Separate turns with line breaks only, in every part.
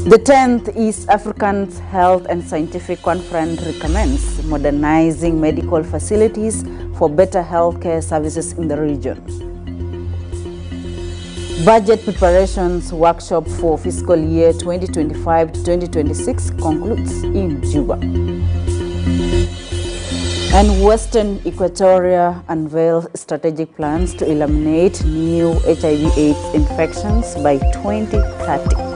The 10th East African Health and Scientific Conference recommends modernizing medical facilities for better healthcare services in the region. Budget preparations workshop for fiscal year 2025 to 2026 concludes in Juba. And Western Equatoria unveils strategic plans to eliminate new HIV/AIDS infections by 2030.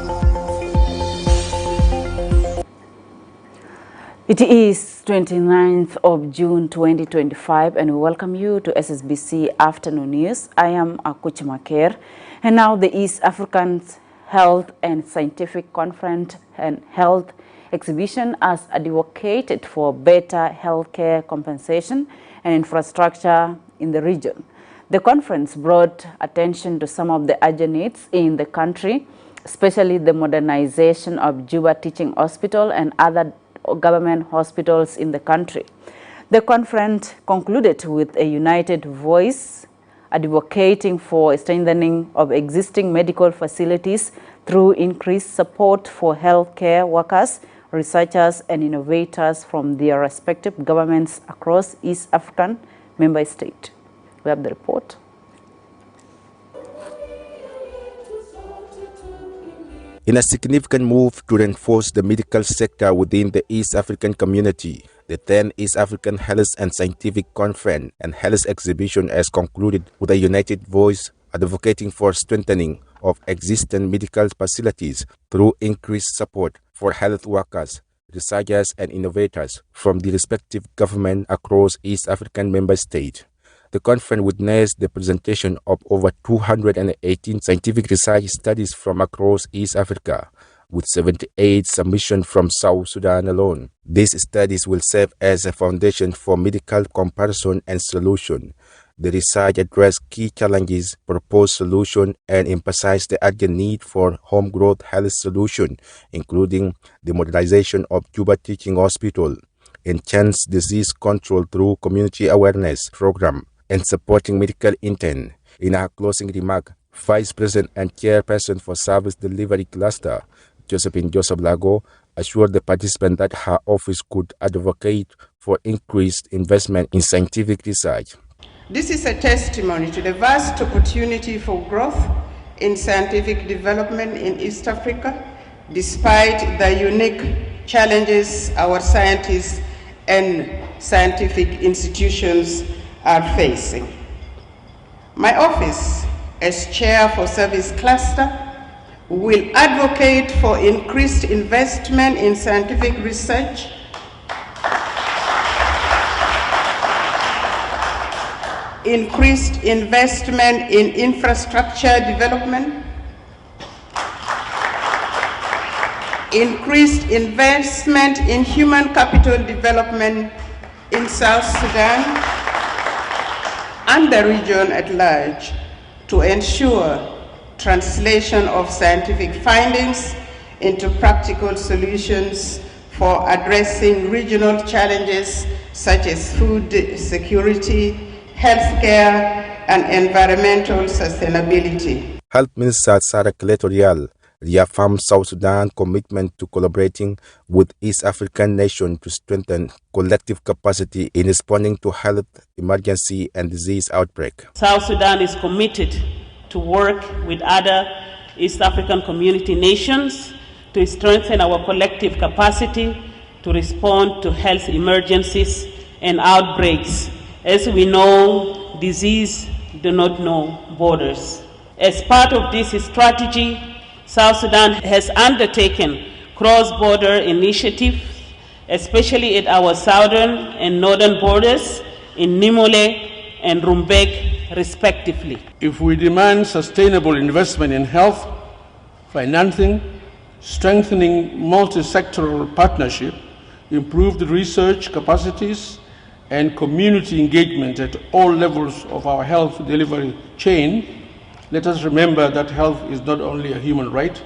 It is 29th of June 2025 and we welcome you to SSBC Afternoon News. I am Akuchi Maker, and now the East African Health and Scientific Conference and Health Exhibition has advocated for better healthcare compensation and infrastructure in the region. The conference brought attention to some of the urgent needs in the country, especially the modernization of Juba Teaching Hospital and other government hospitals in the country. The conference concluded with a united voice advocating for strengthening of existing medical facilities through increased support for healthcare workers, researchers and innovators from their respective governments across East African member states. We have the report.
In a significant move to reinforce the medical sector within the East African community, the 10th East African Health and Scientific Conference and Health Exhibition has concluded with a united voice advocating for strengthening of existing medical facilities through increased support for health workers, researchers and innovators from the respective government across East African member states. The conference witnessed the presentation of over 218 scientific research studies from across East Africa, with 78 submissions from South Sudan alone. These studies will serve as a foundation for medical comparison and solution. The research addressed key challenges, proposed solutions, and emphasized the urgent need for home-growth health solutions, including the modernization of Juba Teaching Hospital, enhanced disease control through community awareness program, and supporting medical intent. In her closing remark, Vice President and Chairperson for Service Delivery Cluster, Josephine Joseph Lago, assured the participants that her office could advocate for increased investment in scientific research.
This is a testimony to the vast opportunity for growth in scientific development in East Africa, despite the unique challenges our scientists and scientific institutions are facing. My office, as Chair for Service Cluster, will advocate for increased investment in scientific research, increased investment in infrastructure development, increased investment in human capital development in South Sudan and the region at large, to ensure translation of scientific findings into practical solutions for addressing regional challenges such as food security, healthcare, and environmental sustainability.
Health Minister Sarah Equatorial reaffirmed South Sudan's commitment to collaborating with East African nations to strengthen collective capacity in responding to health emergency and disease outbreak.
South Sudan is committed to work with other East African community nations to strengthen our collective capacity to respond to health emergencies and outbreaks. As we know, disease do not know borders. As part of this strategy, South Sudan has undertaken cross-border initiatives, especially at our southern and northern borders in Nimole and Rumbek, respectively.
If we demand sustainable investment in health, financing, strengthening multi-sectoral partnership, improved research capacities, and community engagement at all levels of our health delivery chain, let us remember that health is not only a human right,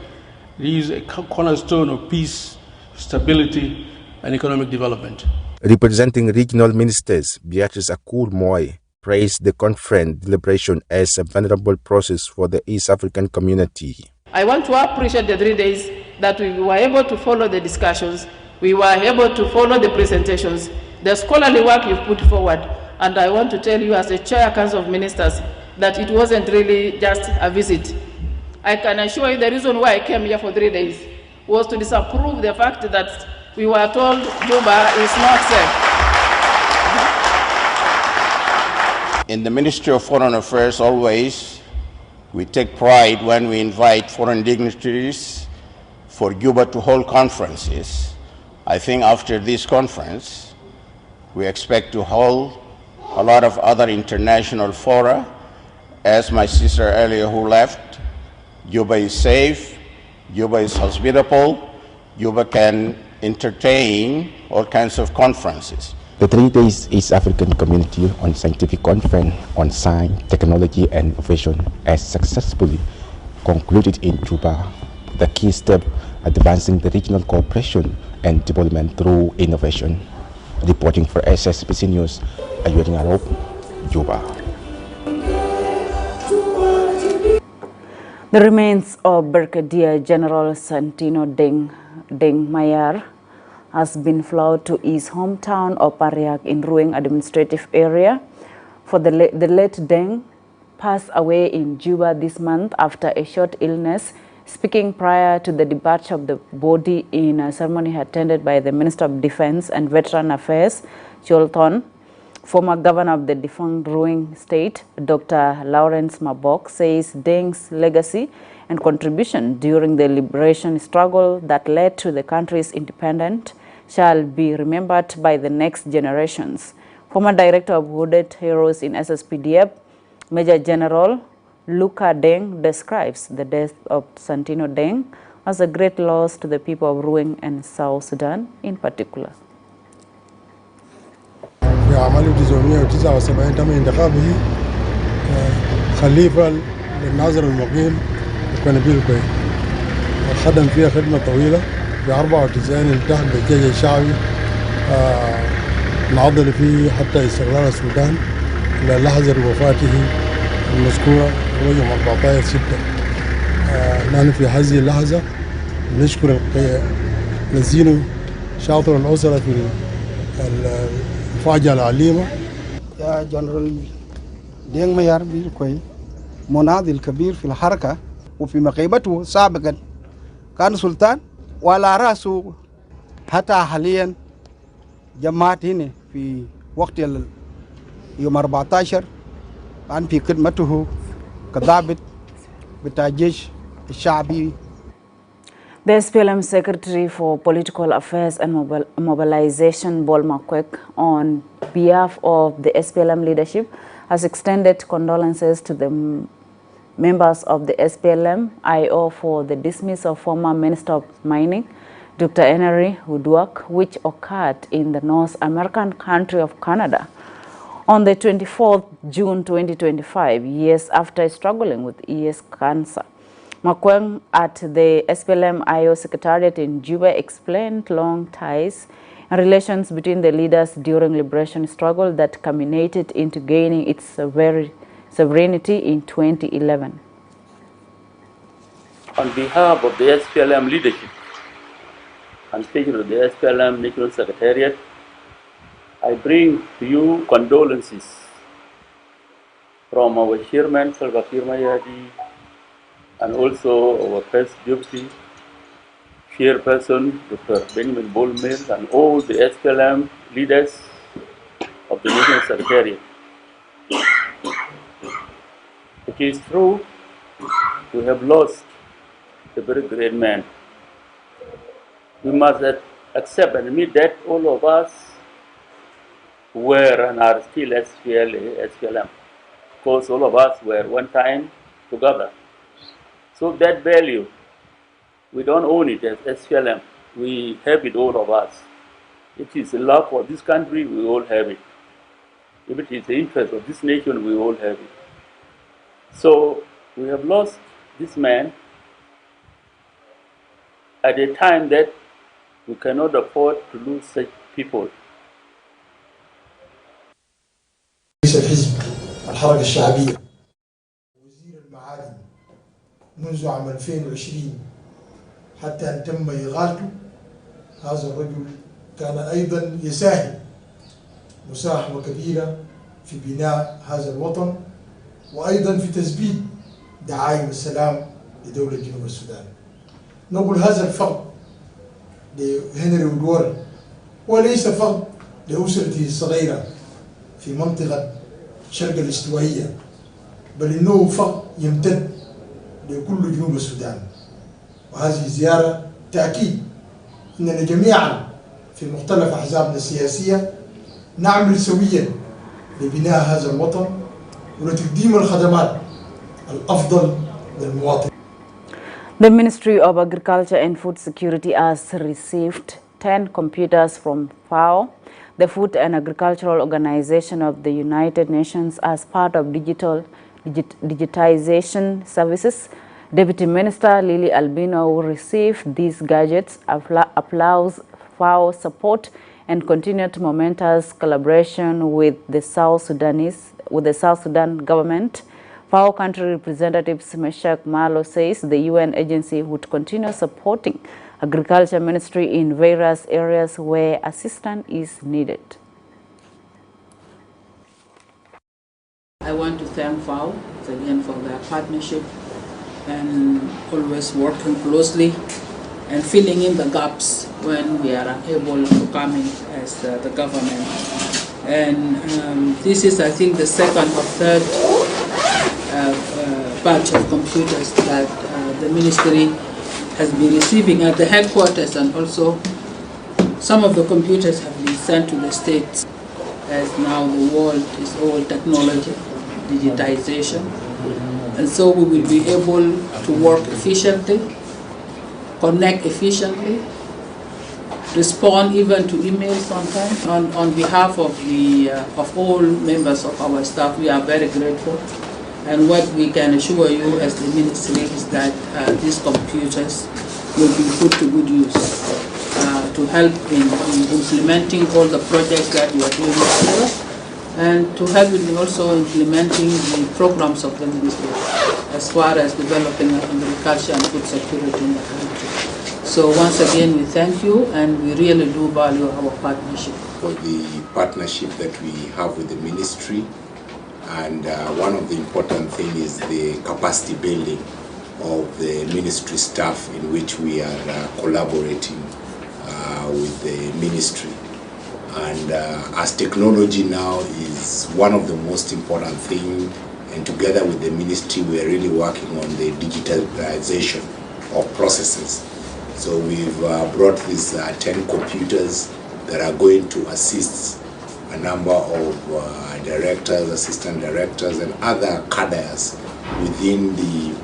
it is a cornerstone of peace, stability, and economic development.
Representing regional ministers, Beatrice Akur Moy praised the conference deliberation as a venerable process for the East African community.
I want to appreciate the 3 days that we were able to follow the discussions, we were able to follow the presentations, the scholarly work you've put forward, and I want to tell you as a Chair Council of Ministers that it wasn't really just a visit. I can assure you the reason why I came here for 3 days was to disapprove the fact that we were told Juba is not safe.
In the Ministry of Foreign Affairs, always, we take pride when we invite foreign dignitaries for Juba to hold conferences. I think after this conference, we expect to hold a lot of other international fora. As my sister earlier who left, Juba is safe, Juba is hospitable, Juba can entertain all kinds of conferences.
The 3 days East African Community on Scientific Conference on Science, Technology and Innovation has successfully concluded in Juba, the key step advancing the regional cooperation and development through innovation. Reporting for SSBC News, Ayuring Arop, Juba.
The remains of Brigadier General Santino Deng Mayar has been flown to his hometown of Pariak in Ruang administrative area. For the late Deng passed away in Juba this month after a short illness. Speaking prior to the departure of the body in a ceremony attended by the Minister of Defense and Veteran Affairs, Cholton, former governor of the defunct Ruang state, Dr. Lawrence Mabok, says Deng's legacy and contribution during the liberation struggle that led to the country's independence shall be remembered by the next generations. Former Director of Wounded Heroes in SSPDF, Major General Luka Deng, describes the death of Santino Deng as a great loss to the people of Ruang and South Sudan in particular.
في عام 1979 تم انتخابه خليفة للناظر المقيم الكونبيل كوي، خدم فيها خدمة طويلة. في 94 التحق بالجيش الشعبي، نعضل فيه حتى استقلال السودان إلى لحظة وفاته المذكورة هو يوم 14/6. نحن في هذه اللحظة نشكر نزيل شاطر الأسرة في الفاجعة العليمة.
يا جنرال دينغ ميار بيلكوي مناضل الكبير في الحركة، وفي مقيمته سابقا كان سلطان وعلى رأسه حتى حاليا جماعت هنا في وقت يوم 14 كان في خدمته كضابط بتاع الجيش الشعبي.
The SPLM Secretary for Political Affairs and Mobilization, Bol Makwek, on behalf of the SPLM leadership, has extended condolences to the members of the SPLM-IO for the dismissal of former Minister of Mining, Dr. Ener Woodwork, which occurred in the North American country of Canada on the 24th June 2025, years after struggling with ES cancer. Makweng at the SPLM-IO Secretariat in Juba explained long ties and relations between the leaders during liberation struggle that culminated into gaining its sovereignty in 2011.
On behalf of the SPLM leadership, and especially the SPLM National Secretariat, I bring to you condolences from our chairman, Salva Kiir Mayadi, and also our first deputy chairperson, Dr. Benjamin Bolmer, and all the SPLM leaders of the National Secretariat. It is true, we have lost a very great man. We must accept and admit that all of us were and are still SPLM, because all of us were one time together. So that value, we don't own it as SPLM. We have it, all of us. It is a love for this country, we all have it. If it is the interest of this nation, we all have it. So we have lost this man at a time that we cannot afford to lose such people.
رئيس الحزب الحركة الشعبية وزير المعادن منذ عام 2020 حتى أن تم إغالته. هذا الرجل كان أيضا يساهم مساهمة كبيرة في بناء هذا الوطن، وأيضا في تثبيت دعائم السلام لدولة جنوب السودان. نقول هذا الفضل لهنري وودورك وليس فقط لأسرته الصغيرة في منطقة شرق الاستوائية، بل إنه فضل يمتد لكل جنوب السودان. وهذه الزيارة تأكيد أننا جميعا في مختلف أحزابنا السياسية نعمل سويا لبناء هذا الوطن ولتقديم الخدمات الأفضل للمواطن.
The Ministry of Agriculture and Food Security has received 10 computers from FAO, the Food and Agricultural Organization of the United Nations, as part of digitization services. Deputy Minister Lily Albino, who received these gadgets, applauds FAO support and continued momentous collaboration with the South Sudan government. FAO country representative Meshach Malo says the UN agency would continue supporting Agriculture Ministry in various areas where assistance is needed.
I want to thank FAO again for their partnership and always working closely and filling in the gaps when we are unable to come in as the government. And this is, I think, the second or third batch of computers that the ministry has been receiving at the headquarters, and also some of the computers have been sent to the states, as now the world is all technology, digitization. And so we will be able to work efficiently, connect efficiently, respond even to emails sometimes. On behalf of all members of our staff, we are very grateful. And what we can assure you as the ministry is that these computers will be put to good use to help in implementing all the projects that we are doing together, and to help in also implementing the programs of the ministry as far as developing agriculture and food security in the country. So once again, we thank you, and we really do value our partnership.
For the partnership that we have with the ministry, and one of the important things is the capacity building of the ministry staff, in which we are collaborating with the ministry. And as technology now is one of the most important things, and together with the ministry we are really working on the digitalization of processes. So we've brought these 10 computers that are going to assist a number of directors, assistant directors, and other cadres within the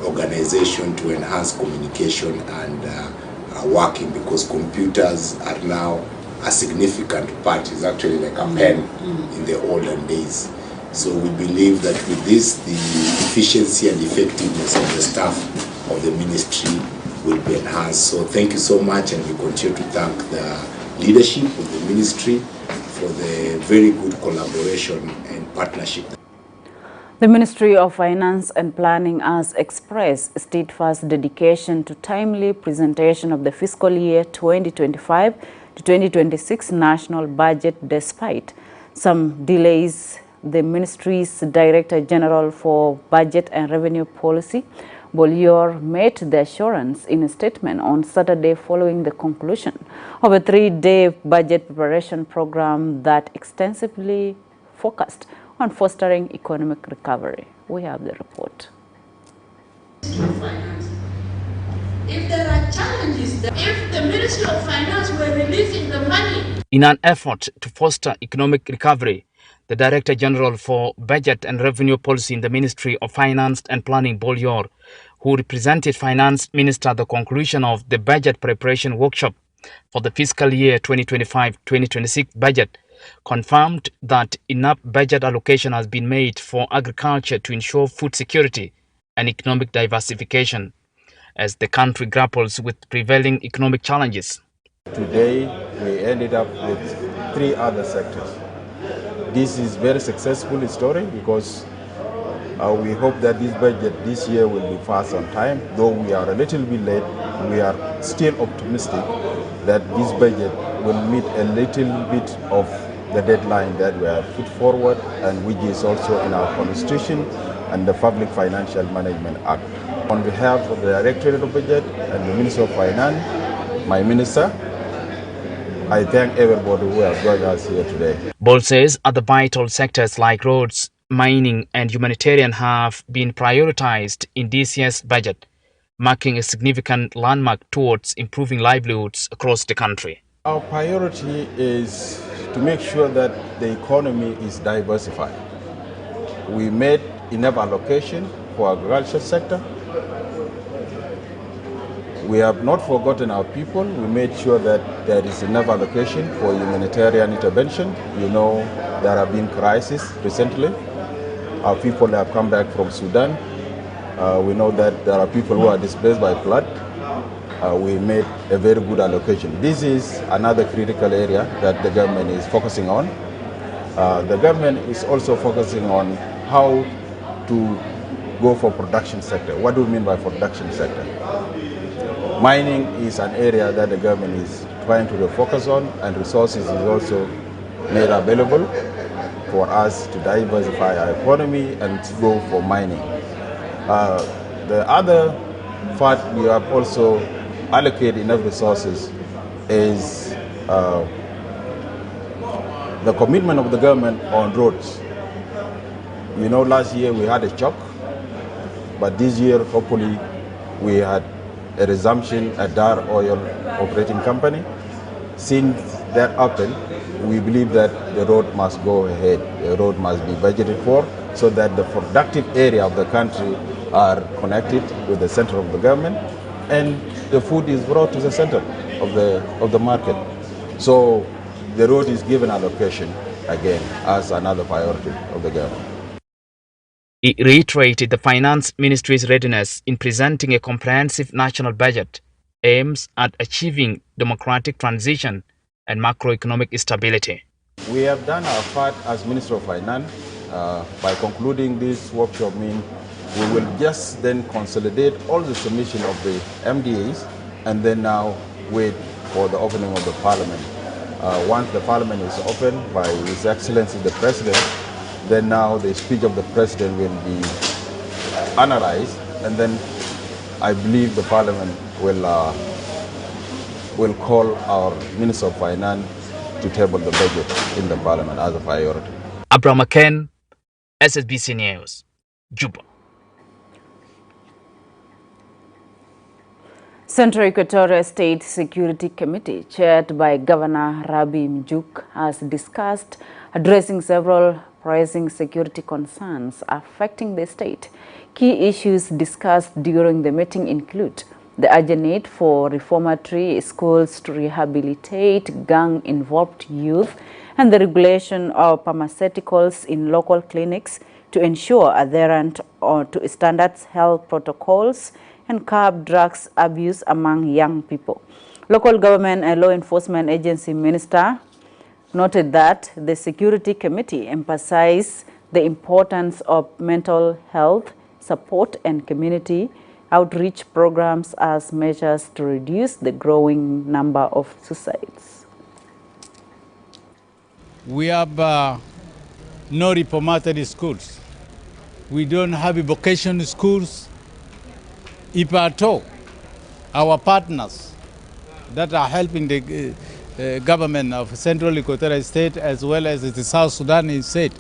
organization to enhance communication and working, because computers are now a significant part. It's actually like a pen in the olden days. So we believe that with this, the efficiency and effectiveness of the staff of the ministry will be enhanced. So thank you so much, and we continue to thank the leadership of the ministry for the very good collaboration and partnership.
The Ministry of Finance and Planning has expressed steadfast dedication to timely presentation of the fiscal year 2025 to 2026 national budget despite some delays. The ministry's Director General for Budget and Revenue Policy, Bolyor, made the assurance in a statement on Saturday following the conclusion of a 3-day budget preparation program that extensively focused on fostering economic recovery. We have the report.
If there are challenges, if the Ministry of Finance were releasing the money.
In an effort to foster economic recovery, the Director General for Budget and Revenue Policy in the Ministry of Finance and Planning, Bolyor, who represented Finance Minister at the conclusion of the budget preparation workshop for the fiscal year 2025-2026 budget, confirmed that enough budget allocation has been made for agriculture to ensure food security and economic diversification as the country grapples with prevailing economic challenges.
Today, we ended up with 3 other sectors. This is very successful story because We hope that this budget this year will be fast on time, though we are a little bit late. We are still optimistic that this budget will meet a little bit of the deadline that we have put forward, and which is also in our Constitution and the Public Financial Management Act. On behalf of the Directorate of Budget and the Minister of Finance, my minister, I thank everybody who has joined us here today.
Bol says other vital sectors like roads, mining and humanitarian have been prioritized in this year's budget, marking a significant landmark towards improving livelihoods across the country.
Our priority is to make sure that the economy is diversified. We made enough allocation for agriculture sector. We have not forgotten our people. We made sure that there is enough allocation for humanitarian intervention. You know, there have been crises recently. Our people have come back from Sudan. We know that there are people who are displaced by flood. We made a very good allocation. This is another critical area that the government is focusing on. The government is also focusing on how to go for production sector. What do we mean by production sector? Mining is an area that the government is trying to focus on, and resources is also made available for us to diversify our economy and to go for mining. The other part we have also allocated enough resources is the commitment of the government on roads. You know, last year we had a shock, but this year hopefully we had a resumption at Dar Oil Operating Company. Since that happened, we believe that the road must go ahead. The road must be budgeted for so that the productive area of the country are connected with the center of the government, and the food is brought to the center of the market. So the road is given allocation again as another priority of the government.
He reiterated the Finance Ministry's readiness in presenting a comprehensive national budget aims at achieving democratic transition and macroeconomic stability.
We have done our part as Minister of Finance. By concluding this workshop, we will just then consolidate all the submission of the MDAs and then now wait for the opening of the Parliament. Once the Parliament is opened by His Excellency the President, then now the speech of the President will be analyzed, and then I believe the Parliament will call our Minister of Finance to table the budget in the Parliament as a priority.
Abraham Aken, SSBC News, Juba.
Central Equatoria State Security Committee, chaired by Governor Rabi Mjuk, has discussed addressing several pressing security concerns affecting the state. Key issues discussed during the meeting include the urgent need for reformatory schools to rehabilitate gang-involved youth and the regulation of pharmaceuticals in local clinics to ensure adherence to standards health protocols and curb drugs abuse among young people. Local government and law enforcement agency minister noted that the Security Committee emphasized the importance of mental health support and community outreach programs as measures to reduce the growing number of suicides.
We have no reformatory schools. We don't have vocational schools. If at all, our partners that are helping the government of Central Equatoria State as well as the South Sudan State,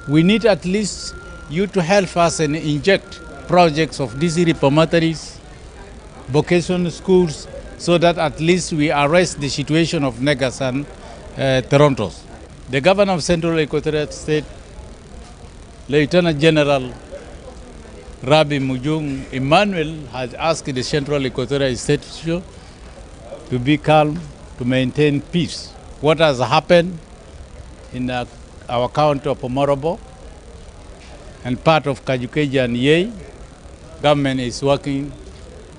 we need at least you to help us and inject projects of these reformatories, vocational schools, so that at least we arrest the situation of Negas and Torontos. The governor of Central Equatoria State, Lieutenant General Rabi Mujung Emmanuel, has asked the Central Equatoria State to be calm, to maintain peace. What has happened in our county of Pomorobo and part of Kajukeja and Yei, government is working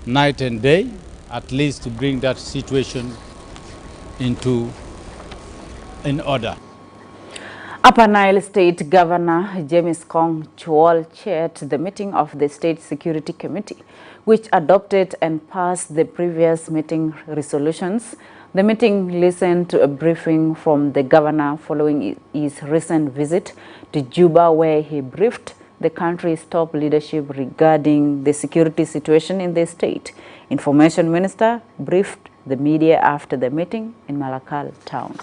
night and day, at least to bring that situation in order.
Upper Nile State Governor James Kong Chol chaired the meeting of the State Security Committee, which adopted and passed the previous meeting resolutions. The meeting listened to a briefing from the governor following his recent visit to Juba, where he briefed the country's top leadership regarding the security situation in the state. Information Minister briefed the media after the meeting in Malakal town.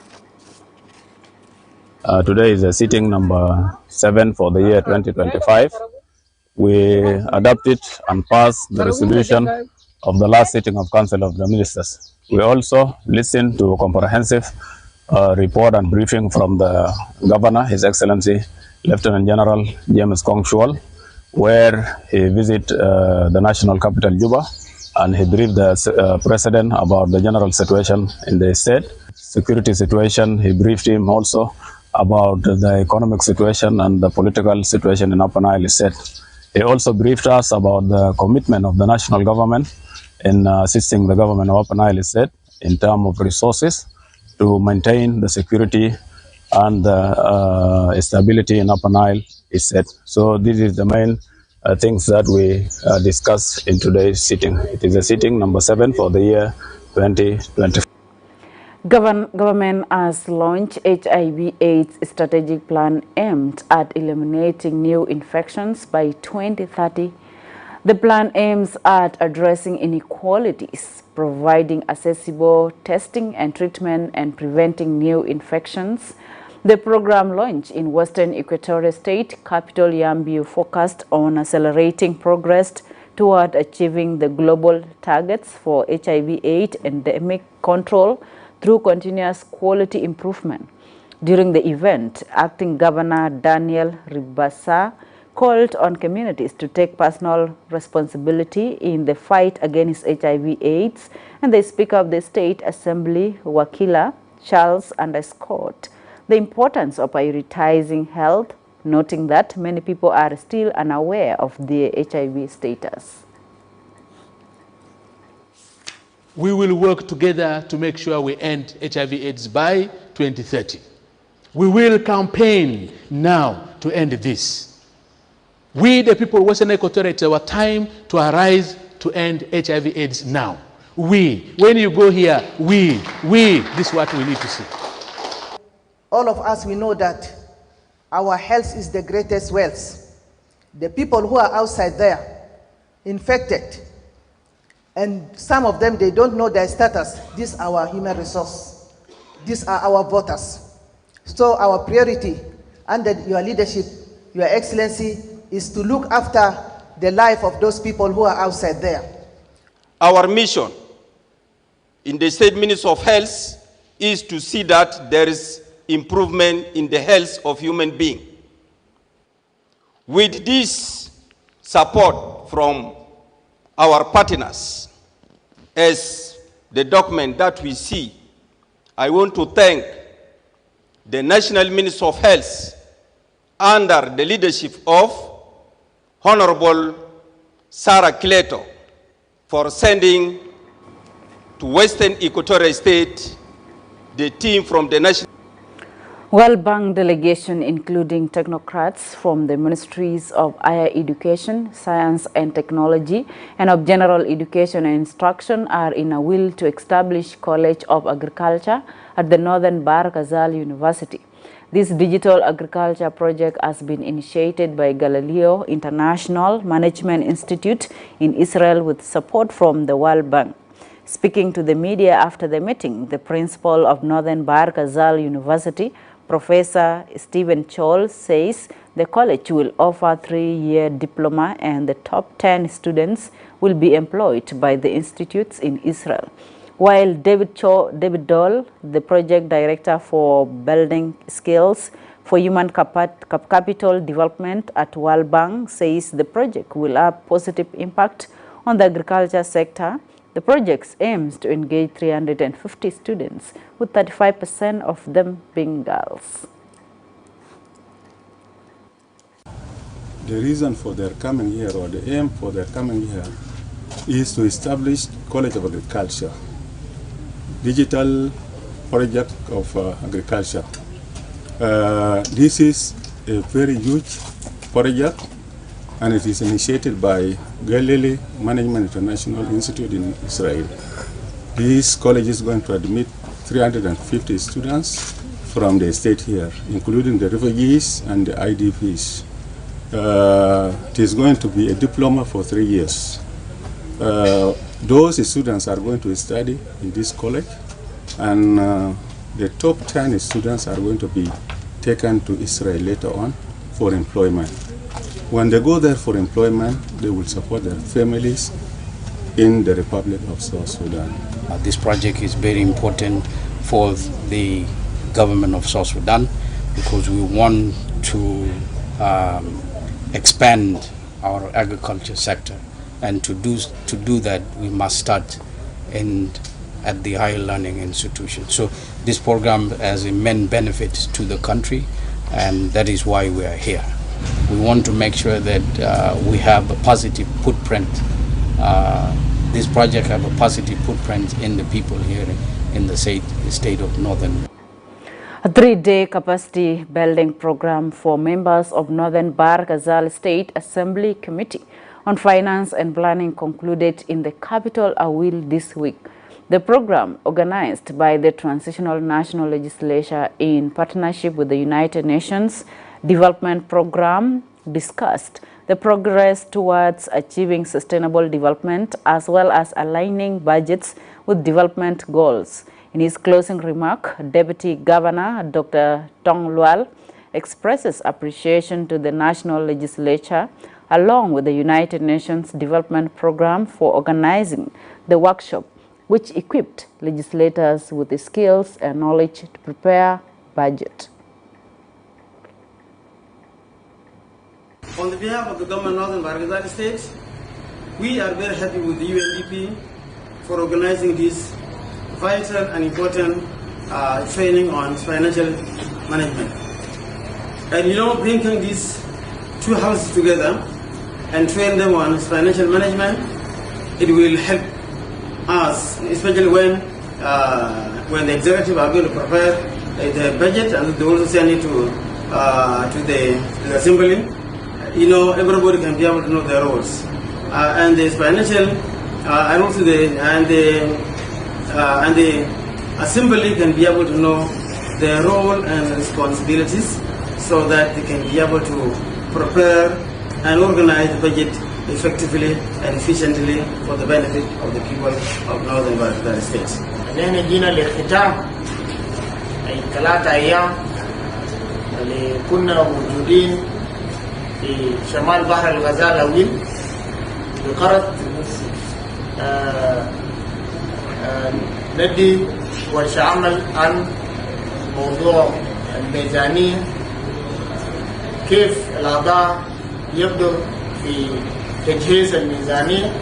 Today is sitting number 7 for the year 2025. We adopted and passed the resolution of the last sitting of Council of the Ministers. We also listened to a comprehensive report and briefing from the Governor, His Excellency Lieutenant General James Kong Chol, where he visited the national capital Juba, and he briefed the President about the general situation in the state. Security situation, he briefed him also about the economic situation and the political situation in Upper Nile State. He also briefed us about the commitment of the national government in assisting the government of Upper Nile State in terms of resources to maintain the security and the stability in Upper Nile State. So this is the main things that we discussed in today's sitting. It is a sitting number 7 for the year 2025.
Government has launched HIV/AIDS strategic plan aimed at eliminating new infections by 2030. The plan aims at addressing inequalities, providing accessible testing and treatment, and preventing new infections. The program launched in Western Equatorial State capital Yambio focused on accelerating progress toward achieving the global targets for HIV/AIDS endemic control through continuous quality improvement. During the event, Acting Governor Daniel Ribasa called on communities to take personal responsibility in the fight against HIV/AIDS, and the Speaker of the State Assembly, Wakila Charles, underscored the importance of prioritizing health, noting that many people are still unaware of their HIV status.
We will work together to make sure we end HIV/AIDS by 2030. We will campaign now to end this. We, the people of Western Equatorial, it's our time to arise to end HIV/AIDS now. We, when you go here, we, this is what we need to see.
All of us, we know that our health is the greatest wealth. The people who are outside there, infected, and some of them, they don't know their status. This is our human resource. These are our voters. So our priority under your leadership, Your Excellency, is to look after the life of those people who are outside there.
Our mission in the State Ministry of Health is to see that there is improvement in the health of human beings. With this support from our partners, as the document that we see, I want to thank the National Ministry of Health under the leadership of Honorable Sarah Cleto for sending to Western Equatorial State the team from the National
World Bank delegation, including technocrats from the Ministries of Higher Education, Science and Technology, and of General Education and Instruction, are in a will to establish College of Agriculture at the Northern Bahr Ghazal University. This digital agriculture project has been initiated by Galileo International Management Institute in Israel with support from the World Bank. Speaking to the media after the meeting, the principal of Northern Bahr Ghazal University, Professor Stephen Chol, says the college will offer 3-year diploma and the top 10 students will be employed by the institutes in Israel. While David Dole, the project director for building skills for human capital development at World Bank, says the project will have positive impact on the agriculture sector. The project aims to engage 350 students, with 35% of them being girls.
The reason for their coming here, or the aim for their coming here, is to establish College of Agriculture, digital project of agriculture. This is a very huge project, and it is initiated by Galilee Management International Institute in Israel. This college is going to admit 350 students from the state here, including the refugees and the IDPs. It is going to be a diploma for 3 years. Those students are going to study in this college, and the top 10 students are going to be taken to Israel later on for employment. When they go there for employment, they will support their families in the Republic of South Sudan.
This project is very important for the government of South Sudan because we want to expand our agriculture sector, and to do that we must start at the higher learning institution. So this program has immense benefits to the country, and that is why we are here. We want to make sure that we have a positive footprint. This project have a positive footprint in the people here in the state of Northern.
A 3-day capacity building program for members of Northern Bahr Ghazal State Assembly Committee on Finance and Planning concluded in the capital Awil this week. The program, organized by the Transitional National Legislature in partnership with the United Nations Development Program, discussed the progress towards achieving sustainable development as well as aligning budgets with development goals. In his closing remark, Deputy Governor Dr. Tong Lual expresses appreciation to the National Legislature along with the United Nations Development Program for organizing the workshop, which equipped legislators with the skills and knowledge to prepare budget.
On the behalf of the government of Northern Bahr Ghazal State, we are very happy with the UNDP for organizing this vital and important training on financial management. And bringing these two houses together and train them on financial management, it will help us, especially when the executive are going to prepare the budget and they also send it to the assembly. Everybody can be able to know their roles, and the financial and also the assembly can be able to know their role and responsibilities, so that they can be able to prepare and organize the budget effectively and efficiently for the benefit of the people of Northern Bahr Ghazal State.
أنا جينا للختام أي 3 أيام اللي كنا موجودين في شمال بحر الغزال أويل بقرض ندي ورشة عمل عن موضوع الميزانية، كيف الأعضاء يبدأ في تجهيز الميزانية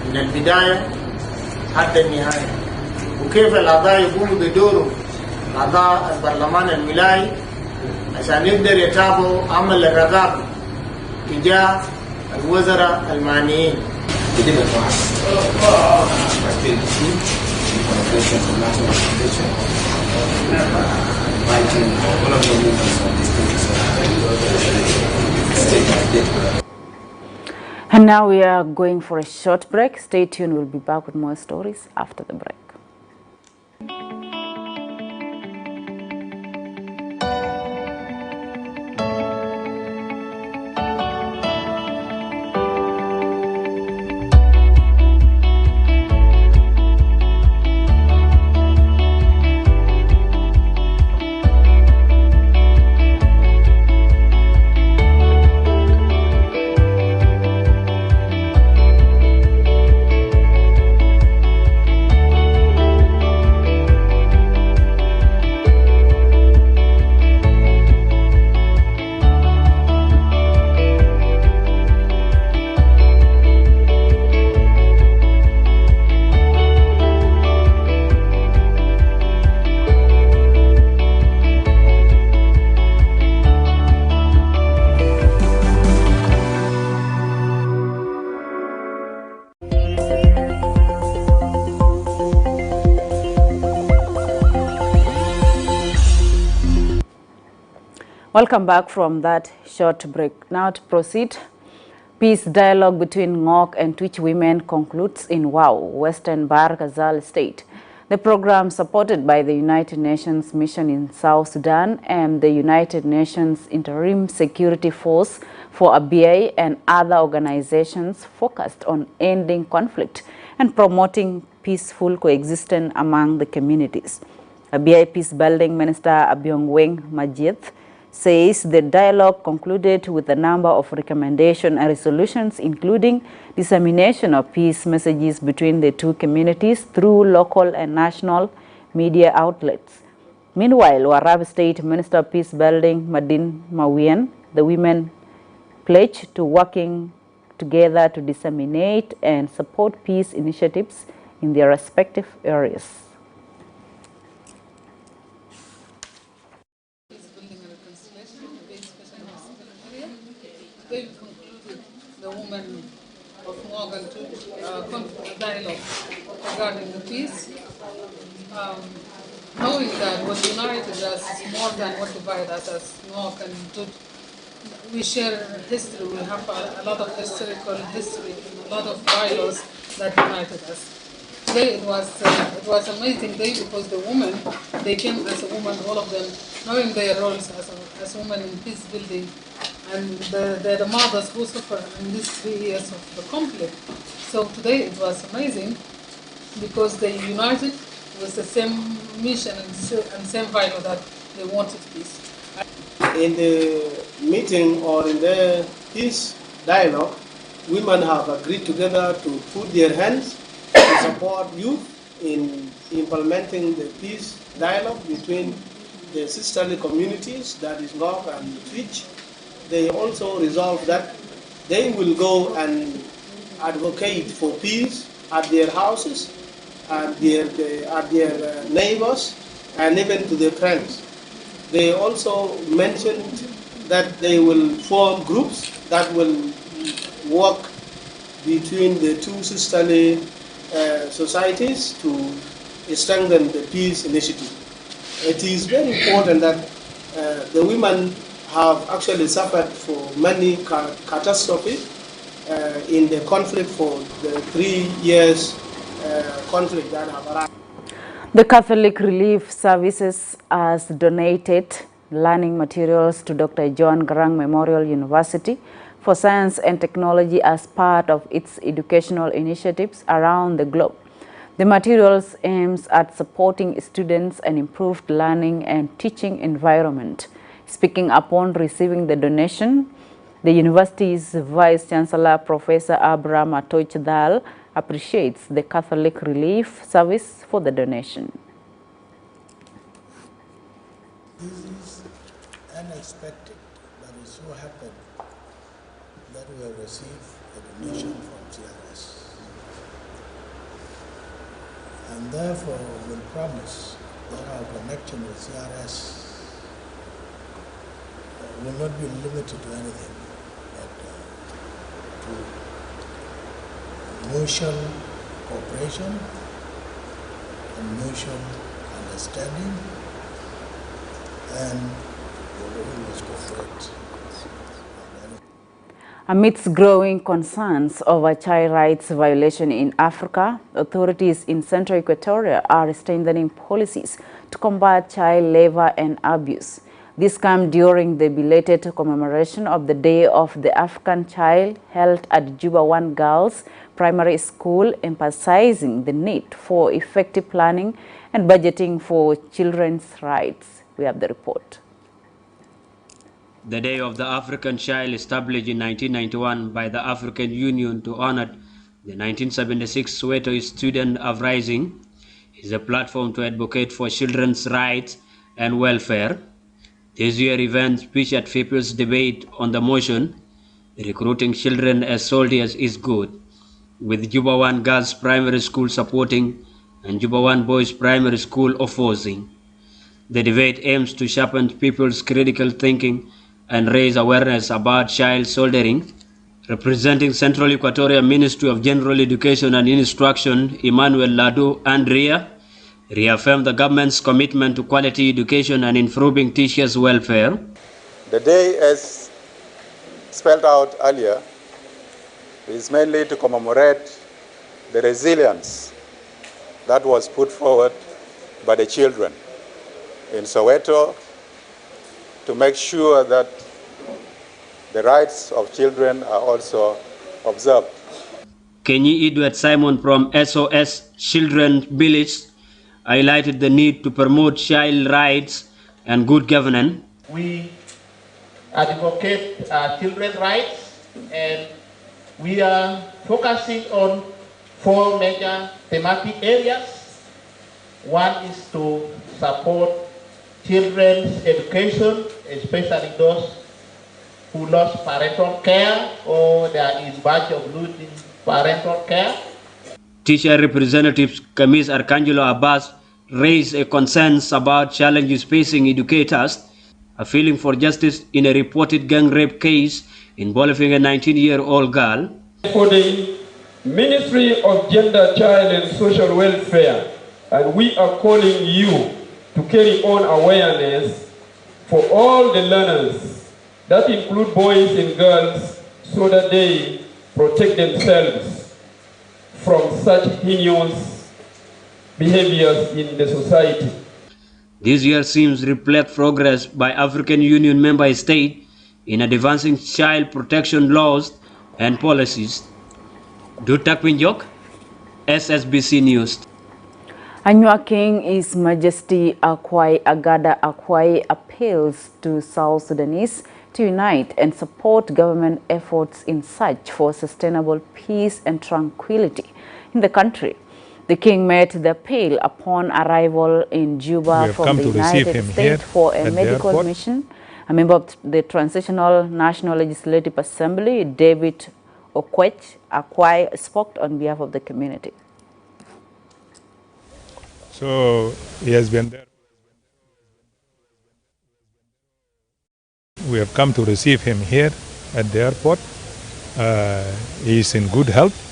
من البداية حتى النهاية، وكيف الأعضاء يقوموا بدورهم أعضاء البرلمان الولايي عشان يقدر يتابعوا عمل الرقابة تجاه الوزراء المعنيين.
And now we are going for a short break. Stay tuned. We'll be back with more stories after the break. Welcome back from that short break. Now to proceed. Peace dialogue between Ngok and Twitch women concludes in Wau, Western Bahr Ghazal State. The program, supported by the United Nations Mission in South Sudan and the United Nations Interim Security Force for ABA and other organizations, focused on ending conflict and promoting peaceful coexistence among the communities. ABA Peace Building Minister Abiongweng Majid says the dialogue concluded with a number of recommendations and resolutions, including dissemination of peace messages between the two communities through local and national media outlets. Meanwhile, Warab State Minister of Peace Building Madin Mawien, the women pledged to working together to disseminate and support peace initiatives in their respective areas.
They've concluded the women of Morgan to dialogue regarding the peace, knowing that what united us more than what divided us as Morgan and Tut. We share history, we have a lot of historical history, and a lot of bylaws that united us. Today it was an amazing day because the women, they came as a woman, all of them, knowing their roles as women in peace building, and they're the mothers who suffered in these 3 years of the conflict. So today it was amazing because they united with the same mission and same value that they wanted peace.
In the meeting or in the peace dialogue, women have agreed together to put their hands to support youth in implementing the peace dialogue between the sisterly communities, that is Ngok and Twitch. They also resolved that they will go and advocate for peace at their houses, at their neighbors, and even to their friends. They also mentioned that they will form groups that will work between the two sisterly societies to strengthen the peace initiative. It is very important that the women have actually suffered for many catastrophes in the conflict for the 3 years conflict that have arrived.
The Catholic Relief Services has donated learning materials to Dr. John Garang Memorial University for Science and Technology as part of its educational initiatives around the globe. The materials aims at supporting students and improved learning and teaching environment. Speaking upon receiving the donation, the university's Vice Chancellor, Professor Abraham Atoch Dal, appreciates the Catholic Relief Service for the donation.
This is unexpected, but it so happened that we have received a donation from CRS. And therefore we will promise that our connection with CRS will not be limited to anything, but to mutual cooperation and mutual understanding, and we will always cooperate.
Amidst growing concerns over child rights violation in Africa, authorities in Central Equatoria are strengthening policies to combat child labor and abuse. This comes during the belated commemoration of the Day of the African Child held at Juba 1 Girls Primary School, emphasizing the need for effective planning and budgeting for children's rights. We have the report.
The Day of the African Child, established in 1991 by the African Union to honor the 1976 Soweto Student Uprising, is a platform to advocate for children's rights and welfare. This year's event featured people's debate on the motion, "Recruiting children as soldiers is good," with Juba 1 Girls Primary School supporting and Juba 1 Boys Primary School opposing. The debate aims to sharpen people's critical thinking and raise awareness about child soldiering. Representing Central Equatoria Ministry of General Education and Instruction, Emmanuel Ladu Andrea, reaffirmed the government's commitment to quality education and improving teachers' welfare.
The day, as spelled out earlier, is mainly to commemorate the resilience that was put forward by the children in Soweto to make sure that the rights of children are also observed.
Kenyi Edward Simon from SOS Children's Village highlighted the need to promote child rights and good governance.
We advocate children's rights, and we are focusing on 4 major thematic areas. One is to support children's education, especially those who lost parental care or they are in verge of losing parental care.
Teacher representatives Kamis Arcangelo Abbas raised a concerns about challenges facing educators, a feeling for justice in a reported gang rape case involving a 19-year-old girl.
For the Ministry of Gender, Child and Social Welfare, and we are calling you to carry on awareness for all the learners, that include boys and girls, so that they protect themselves from such heinous behaviors in the society.
This year seems reflect progress by African Union member states in advancing child protection laws and policies. Dutak Pinjok, SSBC News.
Anua King His Majesty Akwai Agada Akwai appeals to South Sudanese to unite and support government efforts in search for sustainable peace and tranquility in the country. The king made the appeal upon arrival in Juba from the United States for a medical mission. A member of the Transitional National Legislative Assembly, David Akwai, spoke on behalf of the community.
So he has been there. We have come to receive him here at the airport. He is in good health,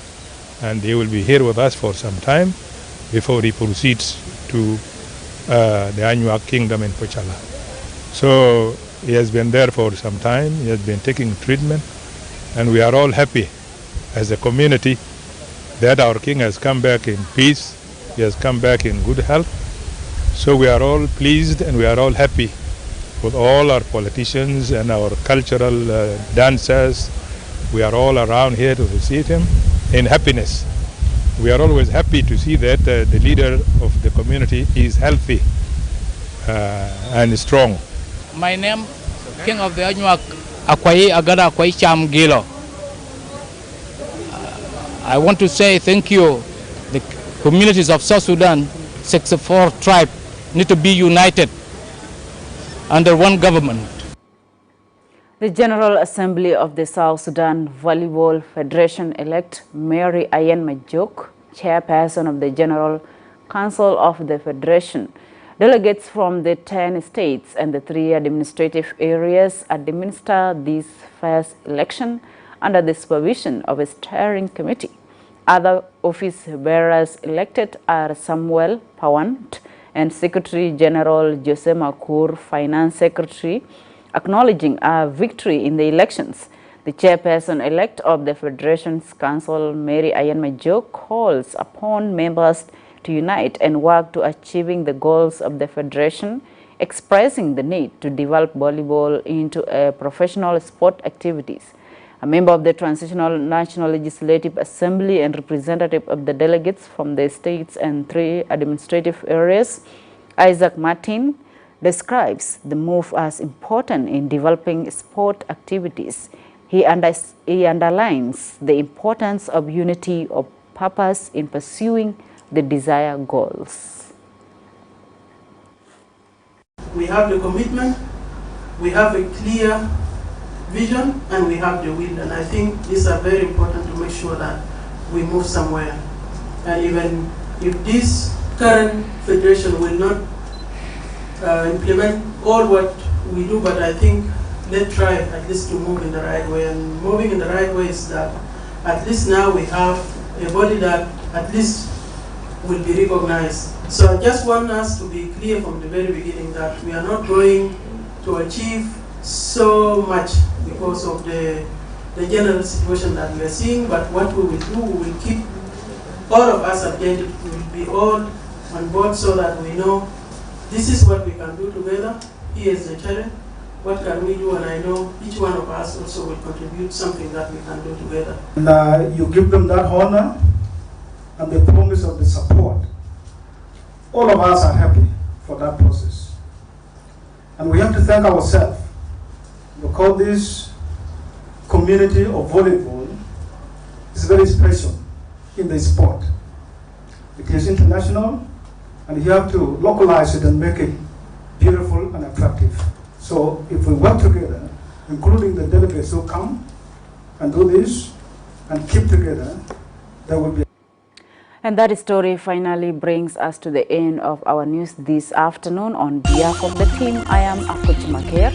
and he will be here with us for some time before he proceeds to the Anuak Kingdom in Pochala. So he has been there for some time. He has been taking treatment, and we are all happy as a community that our king has come back in peace. He has come back in good health. So we are all pleased and we are all happy with all our politicians and our cultural dancers. We are all around here to receive him in happiness. We are always happy to see that the leader of the community is healthy and strong.
My name, King of the Anuak Akwai Agada Akwai Cham Gilo. I want to say thank you. The communities of South Sudan, 64 tribes, need to be united under one government.
The General Assembly of the South Sudan Volleyball Federation-elect Mary Ayen Majok, chairperson of the General Council of the Federation, delegates from the 10 states and the 3 administrative areas administer this first election under the supervision of a steering committee. Other office bearers elected are Samuel Pawant and Secretary General Jose Makur, Finance Secretary, acknowledging a victory in the elections. The chairperson-elect of the Federation's Council, Mary Ayen Majok, calls upon members to unite and work to achieving the goals of the Federation, expressing the need to develop volleyball into a professional sport activities. A member of the Transitional National Legislative Assembly and representative of the delegates from the states and 3 administrative areas, Isaac Martin, describes the move as important in developing sport activities. He underlines the importance of unity of purpose in pursuing the desired goals.
We have the commitment, we have a clear vision, and we have the will, and I think these are very important to make sure that we move somewhere. And even if this current federation will not implement all what we do, but I think let's try at least to move in the right way. And moving in the right way is that at least now we have a body that at least will be recognized. So I just want us to be clear from the very beginning that we are not going to achieve so much because of the general situation that we are seeing, but what we will do, we will keep all of us updated. We will be all on board so that we know this is what we can do together. Here is the challenge. What can we do? And I know each one of us also will contribute something that we can do together.
And you give them that honor and the promise of the support. All of us are happy for that process. And we have to thank ourselves because this community of volleyball is very special in the sport. It is international, and you have to localize it and make it beautiful and attractive. So if we work together, including the delegates who come and do this and keep together, there will be.
And that story finally brings us to the end of our news this afternoon. On behalf of the team, I am Akuchi Maker.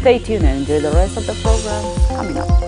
Stay tuned and enjoy the rest of the program coming up.